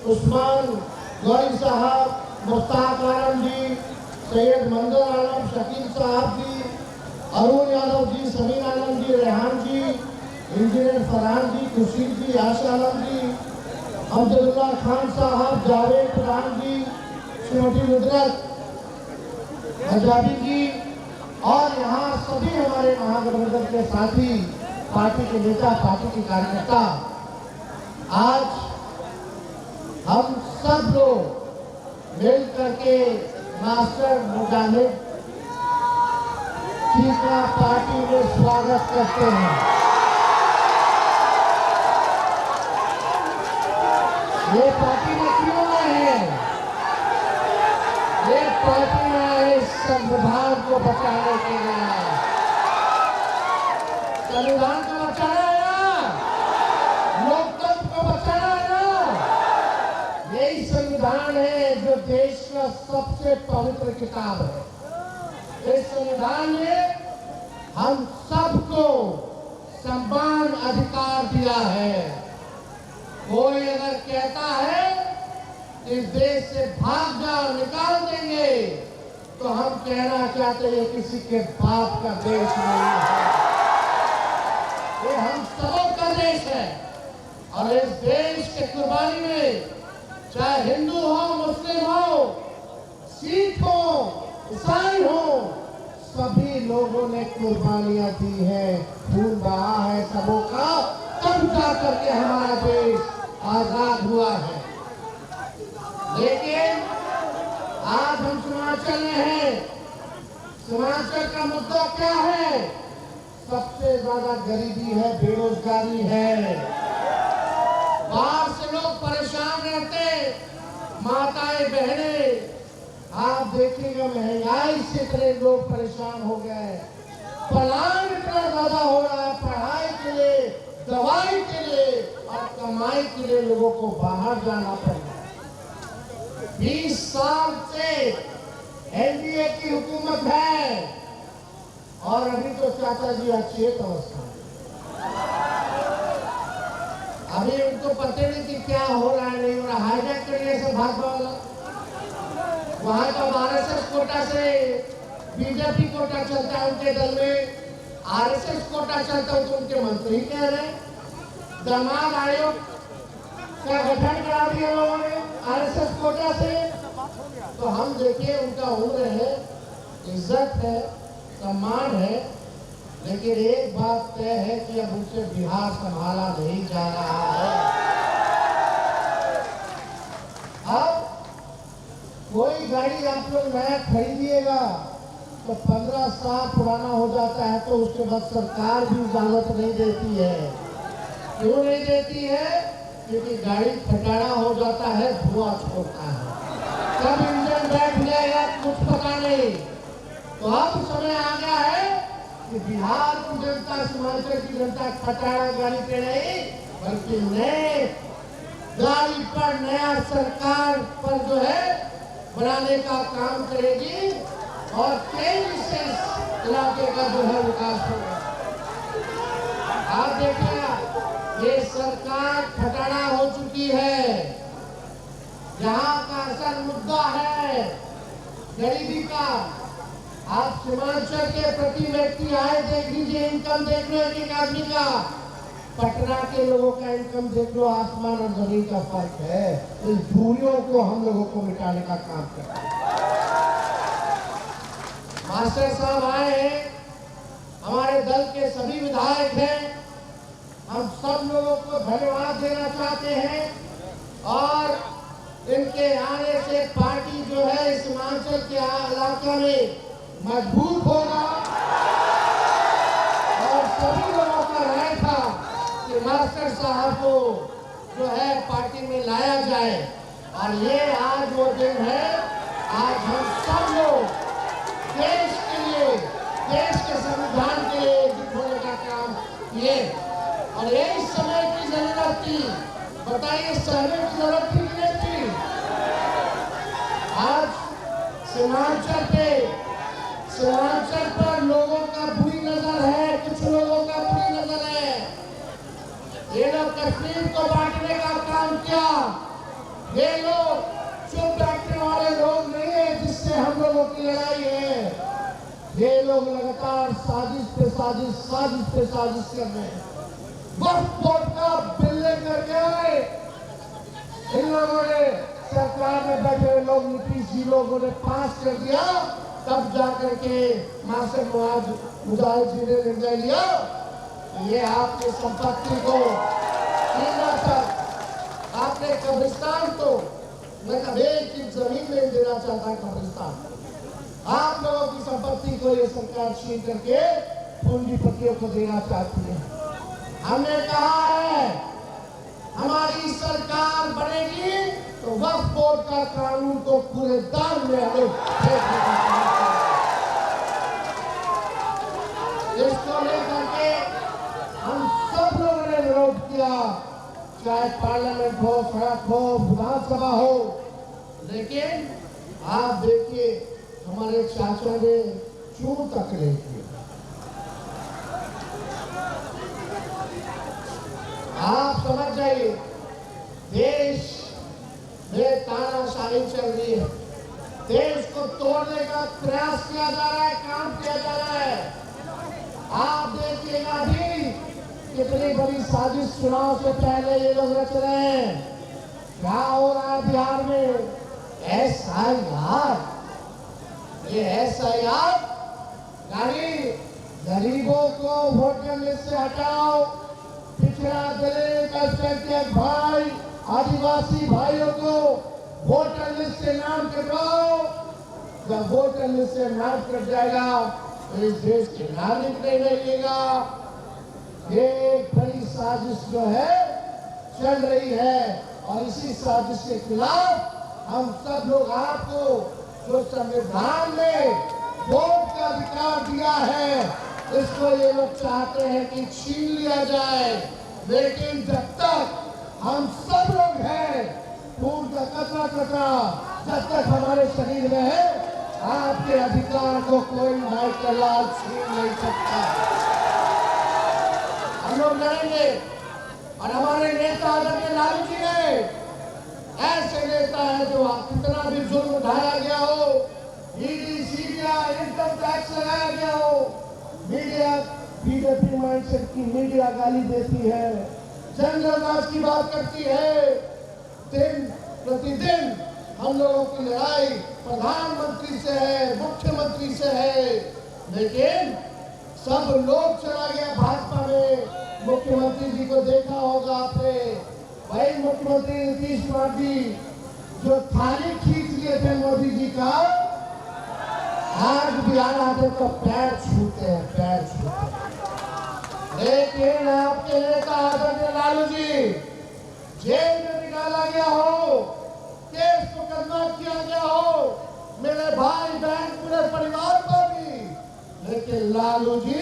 उस्मान गौरी साहब, मुश्ताक आलम जी, सैयद मंजर आलम, शकील साहब जी, अरुण यादव जी, समीर आलम जी, रेहान जी, इंजीनियर फरहान जी, खुशीर जी, आशा आलम जी, अब्दुल्ला खान साहब, जावेद प्रधान जी, श्रीमती नुसरत पंजाबी जी और यहाँ सभी हमारे महागठबंधन के साथी, पार्टी के नेता, पार्टी के कार्यकर्ता, आज हम सब लोग मिल करके मास्टर मुजाहिद जी का पार्टी में स्वागत करते हैं। ये पार्टी में क्यों आए हैं? ये पार्टी में आए संविधान को बचाने के लिए। संविधान को बचाना है ना, लोकतंत्र को बचाना है ना। यही संविधान है जो देश का सबसे पवित्र किताब है। इस संविधान में हम सबको समान अधिकार दिया है। कोई अगर कहता है इस देश से भाग जाओ, निकाल देंगे, तो हम कहना चाहते हैं किसी के बाप का देश नहीं है, ये हम सबों का देश है। और इस देश के कुर्बानी में चाहे हिंदू हो, मुस्लिम हो, सिख हो, ईसाई हो, सभी लोगों ने कुर्बानियां दी है, खून बहा है सबों का, तब जा करके हमारा देश आजाद हुआ है। लेकिन आज हम सीमांचल में हैं। सीमांचल का मुद्दा क्या है? सबसे ज्यादा गरीबी है, बेरोजगारी है। बाहर से लोग परेशान रहते, माताएं बहनें, आप देखिएगा महंगाई से इतने लोग परेशान हो गए, पलायन इतना ज्यादा हो रहा है, पढ़ाई के लिए, दवाई के लिए और कमाई के लिए लोगों को बाहर जाना पड़ रहा है। 20 साल से एनडीए की हुकूमत है और अभी तो चाचा जी अचेत अवस्था है। अभी उनको पता नहीं कि क्या हो रहा है, नहीं हो रहा, हाईजैक करने से भागने वाला। वहां का आरएसएस कोटा से बीजेपी कोटा चलता है उनके दल में, आरएसएस कोटा चलता है तो उनके मंत्री कह रहे हैं। दामाद आयोग का गठन करा दिया लोगों ने आरएसएस कोटा से। तो हम देखिए उनका उम्र है, इज्जत है, सम्मान है, लेकिन एक बात तय है कि अब उनसे बिहार संभाला नहीं जा रहा है। अब कोई गाड़ी आप लोग नया खरीदिएगा तो 15 साल पुराना हो जाता है, तो उसके बाद सरकार भी इजाजत नहीं देती है। क्यों नहीं देती है? क्योंकि गाड़ी फटाड़ा हो जाता है, धुआं छोड़ता है, कब इंजन बैठ जाएगा कुछ पता नहीं। तो अब समय आ गया है कि बिहार की जनता, सीमांचल की जनता फटाड़ा गाड़ी पे नहीं बल्कि नए गाड़ी पर, नया सरकार पर जो है बनाने का काम करेगी और तेजी से इलाके का जो है विकास होगा। आप देखिएगा ये सरकार फटाड़ा हो चुकी है। यहाँ का असल मुद्दा है गरीबी का। आप सीमांचल के प्रति व्यक्ति आए देख लीजिए, इनकम देख लो एक आदमी का, पटना के लोगों का इनकम देख लो, आसमान और जमीन का फर्क है। इस दूरियों को हम लोगों को मिटाने का काम करते हैं। मास्टर साहब आए हैं, हमारे दल के सभी विधायक हैं, हम सब लोगों को धन्यवाद देना चाहते हैं और इनके आने से पार्टी जो है सीमांचल के इलाका में मजबूत होगा। और सभी लोगों का राय था कि मास्टर साहब को जो है पार्टी में लाया जाए और ये आज वो दिन है। आज हम सब लोग देश के लिए, देश के संविधान के लिए एकजुट होने का काम किए और यही समय की जरूरत थी। बताइए समय की जरूरत थी कि नहीं थी? आज सीमांचल पर लोगों का बुरी नजर है, कुछ लोगों का बुरी नजर है। ये लोग कश्मीर को बांटने का काम किया, ये लोग चुप बैठने वाले लोग नहीं है जिससे हम लोगों की लड़ाई है। ये लोग लगातार साजिश पे साजिश, साजिश पे साजिश कर रहे हैं। वक्फ बोर्ड का बिल लेकर के आए इन लोगों ने, सरकार में बैठे हुए लोग, नीतीश जी लोगों ने पास कर दिया, तब जाकर के मासिक मुजाहिद जी ने निर्णय लिया ये आपकी संपत्ति को 3 लाख तक, आपने कब्रिस्तान को मतलब 1 इंच जमीन में देना चाहता है कब्रिस्तान, आप लोगों की संपत्ति को ये सरकार छीन करके पूंजीपतियों को देना चाहती है। हमने कहा है हमारी सरकार बनेगी तो वक्फ बोर्ड का कानून को पूरे दाम में हमें इसको लेकर के हम सब लोगों ने विरोध किया, चाहे पार्लियामेंट हो, सड़क हो, विधानसभा हो। लेकिन आप देखिए हमारे चाचा ने चूं तक नहीं किया। आप समझ जाइए देश में तानाशाही चल रही है, देश को तोड़ने का प्रयास किया जा रहा है, काम किया जा रहा है। आप देखिएगा अभी कितनी बड़ी साजिश चुनाव से पहले ये लोग रच रहे हैं। क्या हो रहा है बिहार में? SIR, ये SIR यानी गरीबों को वोटर लिस्ट से हटाओ, पिछड़ा दलित अल्पसंख्यक भाई आदिवासी भाइयों को वोटर लिस्ट से नाम कटवाओ। जब वोटर लिस्ट से नाम कट जाएगा तो इस देश के नागरिक नहीं रहेगा। ये एक बड़ी साजिश जो है चल रही है और इसी साजिश के खिलाफ हम सब लोग आपको जो संविधान में वोट का अधिकार दिया है इसको ये लोग चाहते हैं कि छीन लिया जाए। लेकिन जब तक हम सब लोग हैं, खून का कतरा कतरा जब तक हमारे शरीर में है, आपके अधिकार को कोई भाई का लाल छीन नहीं सकता। हम लोग लड़ेंगे और हमारे नेता आदरणीय लालू जी ने ऐसे नेता है जो कितना भी जुल्म उठाया गया हो, ईडी सीबीआई इनकम टैक्स लगाया गया हो, मीडिया बीजेपी माइंडसेट की मीडिया गाली देती है, जनरल राज की बात करती है। दिन प्रतिदिन हम लोगों की लड़ाई प्रधानमंत्री से है, मुख्यमंत्री से है, लेकिन सब लोग चला गया भाजपा में। मुख्यमंत्री जी को देखा होगा आपने, वही मुख्यमंत्री नीतीश कुमार जी जो थाली खींच लिए थे मोदी जी का, आज बिहार आते तो पैर छूते हैं, पैर छूते हैं। लेकिन आपके नेता आदरणीय लालू जी जेल में निकाला गया हो, केस मुकदमा किया गया हो, मेरे भाई बहन पूरे परिवार को भी, लेकिन लालू जी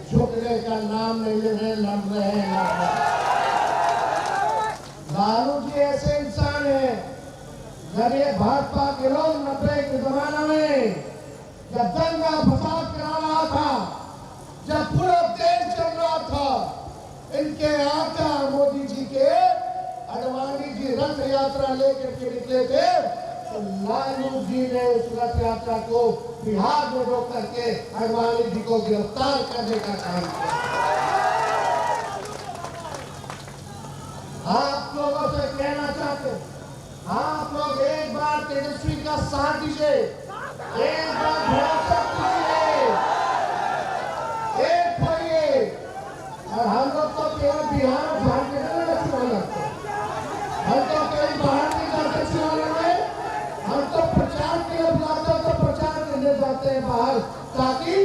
झुकने का नाम नहीं ले रहे, लड़ रहे हैं। लालू जी ऐसे इंसान है, जब ये भाजपा के लोग 90 के जमाना में जब दंगा फसाद करा रहा था, जब पूरा देश चल रहा था, इनके आका मोदी जी के अडवाणी जी रथ यात्रा लेकर के निकले थे, तो लालू जी ने उस रथ यात्रा को बिहार में रोक करके अडवाणी जी को गिरफ्तार करने का काम किया। आप लोगों से कहना चाहते, आप लोग एक बार तेजस्वी का साथ दीजिए, एक बार भरोसा कीजिए, एक होइए। और हम लोग तो केवल बिहार और झारखंड में चुनाव लड़ते हैं, हम तो कहीं बाहर नहीं जाते चुनाव लड़ने, हम तो प्रचार के लिए बुलाते हैं, तो प्रचार करने जाते हैं बाहर, ताकि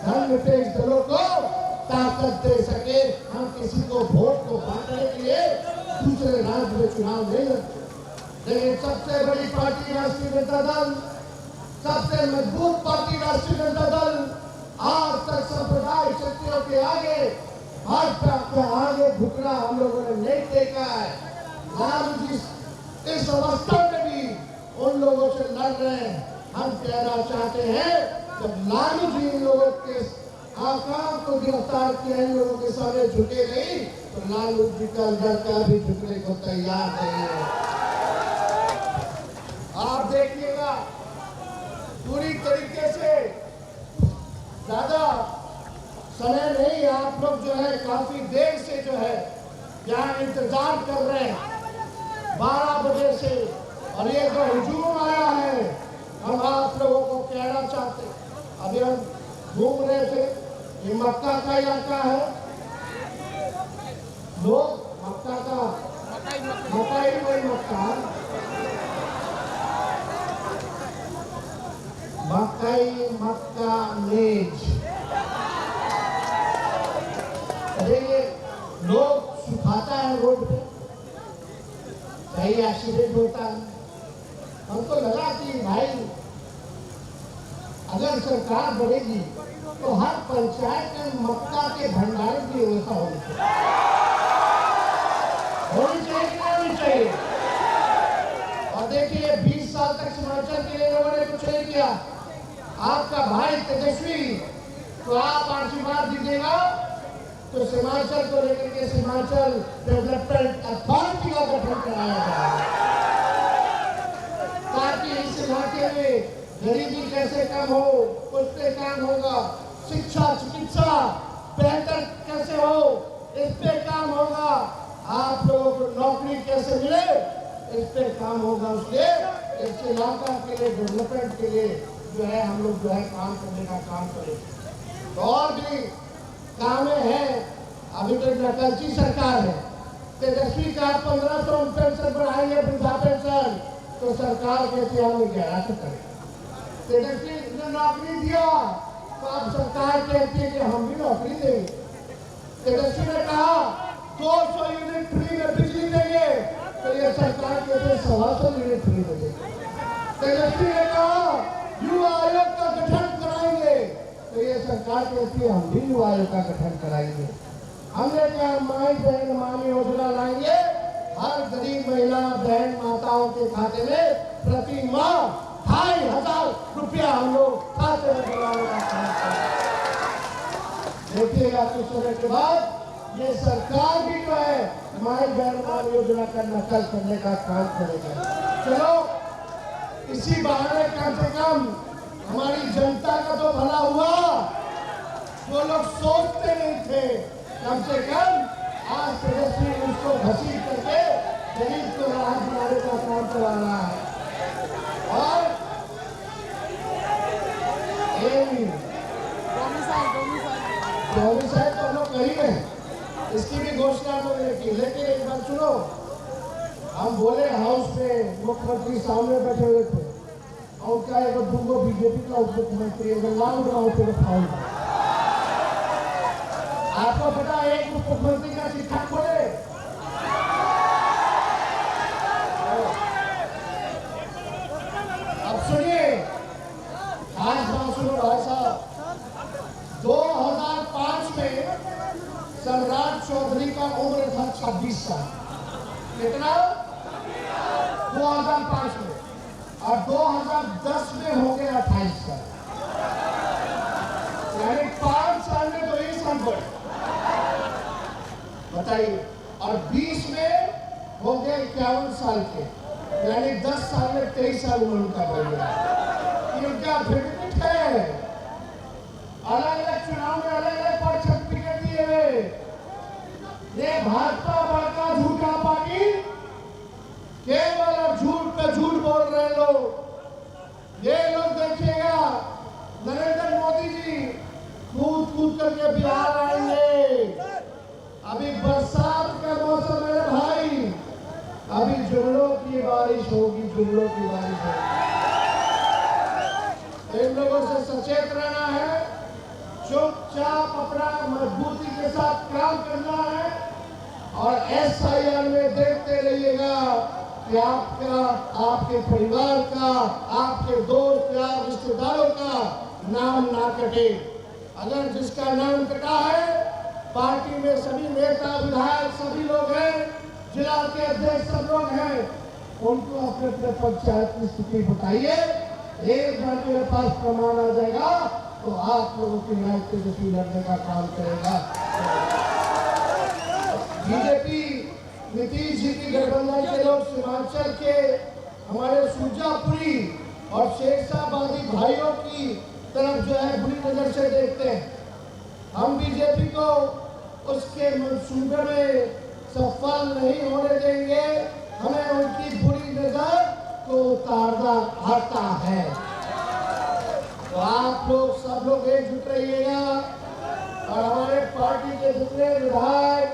धर्मनिरपेक्ष दलों को ताकत दे सके। हम किसी को वोट को बांटने के लिए दूसरे राज्य में चुनाव नहीं लड़ते। लेकिन सबसे बड़ी पार्टी राष्ट्रीय जनता दल, सबसे मजबूत पार्टी राष्ट्रीय जनता दल, आज तक सांप्रदायिक शक्तियों के आगे, भाजपा के आगे झुकना हम लोगों ने नहीं देखा है। लालू जी इस अवस्था में भी उन लोगों से लड़ रहे हैं। हम कहना चाहते हैं जब लालू जी इन लोगों के आकाम को गिरफ्तार किया, इन लोगों के सामने झुके नहीं, तो लालू जी का लड़का भी झुकने को तैयार नहीं है। ज्यादा समय नहीं, आप लोग जो है काफी देर से जो है यहाँ इंतजार कर रहे हैं 12 बजे से, और ये जो हुजूम आया है हम आप लोगों को कहना चाहते। अभी हम घूम रहे थे, ये मक्का का इलाका है, लोग मक्का का मकाई कोई मक्का मकाई मक्का मेज, ये लोग सुखाता है रोड पे, कहीं एक्सीडेंट होता है। हमको लगा कि भाई अगर सरकार बढ़ेगी तो हर पंचायत में मक्का के भंडारण की व्यवस्था होनी चाहिए कि नहीं होनी चाहिए। और देखिए 20 साल तक सीमांचल के लिए लोगों ने कुछ नहीं किया। आपका भाई तेजस्वी तो आप आशीर्वाद दीजिएगा तो सीमांचल को लेकर के सीमांचल डेवलपमेंट अथॉरिटी का गठन कराया जाए, ताकि इस इलाके में गरीबी कैसे कम हो, उस पे काम होगा। शिक्षा चिकित्सा बेहतर कैसे हो, इस पे काम होगा। आप लोगों को नौकरी कैसे मिले, इस पे काम होगा। उसके इस इलाका के लिए डेवलपमेंट के लिए जो है हम लोग जो है काम करने का काम करें। और भी काम है। अभी तो नकलची सरकार है, तेजस्वी का 1500 पेंशन बढ़ाएंगे, वृद्धा पेंशन, तो सरकार कहती है हम 1100 करें। तेजस्वी ने नौकरी दिया तो अब सरकार कहती है कि हम भी नौकरी देंगे। तेजस्वी ने कहा 200 यूनिट फ्री में बिजली देंगे, तो ये सरकार कहती है 125 यूनिट फ्री में देंगे। तेजस्वी ने कहा युवा आयोग का गठन कराएंगे, तो ये सरकार कहती है हम भी युवा आयोग का गठन कराएंगे। हमने कहा माई बहन मानी योजना लाएंगे, हर गरीब महिला बहन माताओं के खाते में प्रति माह 2500 रुपया हम लोग खाते में डलाने का काम करेंगे। देखिएगा कुछ समय के बाद ये सरकार भी जो है माई बहन मानी योजना का नकल करने का काम करेगा। चलो इसी बहाने कम से कम हमारी जनता का तो भला हुआ, जो लोग सोचते नहीं थे, कम से कम आज तेजस्वी उसको घसीट करके गरीब को राहत दिलाने का काम चला रहा है। और डोमिसाइल तो हम लोग कही है, इसकी भी घोषणा हमने की। लेकिन एक बात सुनो, हम बोले हाउस में मुख्यमंत्री सामने बैठे हुए थे और क्या एक दूंगो बीजेपी का उप मुख्यमंत्री अगर लाउड रहा होते तो फाउल। आपको पता है एक मुख्यमंत्री का चिट्ठा खोले, अब सुनिए आज बात सुनो भाई साहब। 2005 में सम्राट चौधरी का उम्र था 26 साल। कितना? 2005 में, और 2010 में हो गए 28 साल, यानी 5 साल में तो 1 साल बढ़े, बताइए। और 20 में हो गए 51 साल के, यानी 10 साल में 23 साल उम्र उनका बढ़ गया। इनका फिटमिट है, अलग अलग चुनाव में अलग अलग पक्ष टिकट दिए हुए। ये भाजपा बड़का झूठा पार्टी, केवल और झूठ पे झूठ बोल रहे लोग। ये लोग देखिएगा नरेंद्र मोदी जी कूद कूद करके बिहार आएंगे। अभी बरसात का मौसम है भाई, अभी जुमलों की बारिश होगी, जुमलों की बारिश होगी। इन लोगों से सचेत रहना है, चुपचाप अपना मजबूती के साथ काम करना है, और SIR में देखते रहिएगा कि आपका, आपके परिवार का, आपके दोस्त या रिश्तेदारों का नाम ना कटे। अगर जिसका नाम कटा है, पार्टी में सभी नेता विधायक सभी लोग हैं, जिला के अध्यक्ष सब लोग हैं, उनको अपने अपने पंचायत की स्थिति बताइए। एक बार मेरे पास प्रमाण आ जाएगा तो आप लोगों की न्याय तेजस्वी लड़ने का काम करेगा। बीजेपी नीतीश जी की गठबंधन के लोग सीमांचल के हमारे सुरजापुरी और शेरशाहबादी भाइयों की तरफ जो है बुरी नजर से देखते हैं। हम बीजेपी को उसके मंसूबे में सफल नहीं होने देंगे। हमें उनकी बुरी नजर को उतारना आता है। तो आप लोग सब लोग एकजुट रहिएगा और हमारे पार्टी के जितने विधायक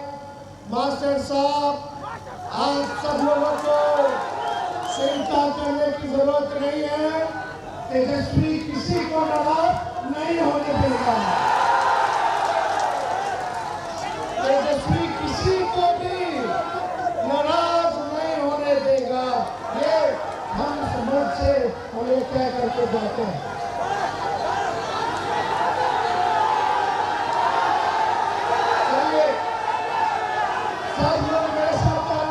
मास्टर साहब, आप सब लोगों को चिंता करने की जरूरत नहीं है। तेजस्वी किसी को नाराज नहीं होने देगा। तेजस्वी किसी को भी नाराज नहीं होने देगा। ये हम समझ से हम ये कह करके जाते हैं। चलिए सब लोग मेरे साथ आए।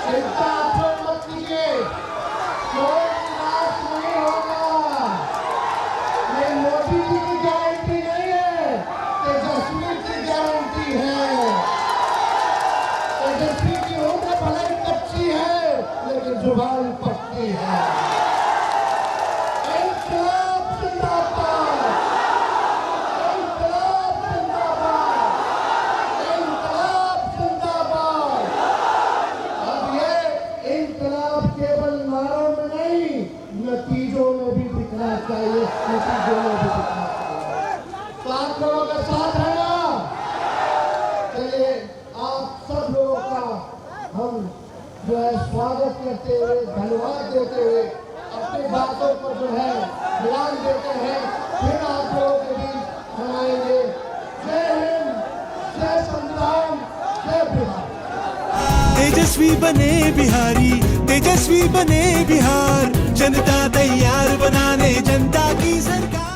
चिंता आप लोग मत कीजिए, कोई निराश नहीं होगा। ये मोदी जी की गारंटी नहीं है, तेजस्वी की गारंटी है। तेजस्वी की उम्र भले ही कच्ची है, लेकिन जुबान पक्की है। इंकलाब जिंदाबाद, इंकलाब जिंदाबाद, इंकलाब जिंदाबाद। अब ये इंकलाब केवल नारों में नहीं, नतीजों में भी दिखना चाहिए, नतीजों में भी दिखना चाहिए। तो आप लोगों का साथ है ना? चलिए आप सब लोगों का हम जो है स्वागत करते हुए, धन्यवाद देते हुए, अपनी बातों पर जो है ध्यान देते हैं। फिर आप लोगों के बीच हम आएंगे। जय हिंद, जय संविधान, जय बिहार। तेजस्वी बने बिहारी, तेजस्वी बने बिहार, जनता तैयार बनाने जनता की सरकार।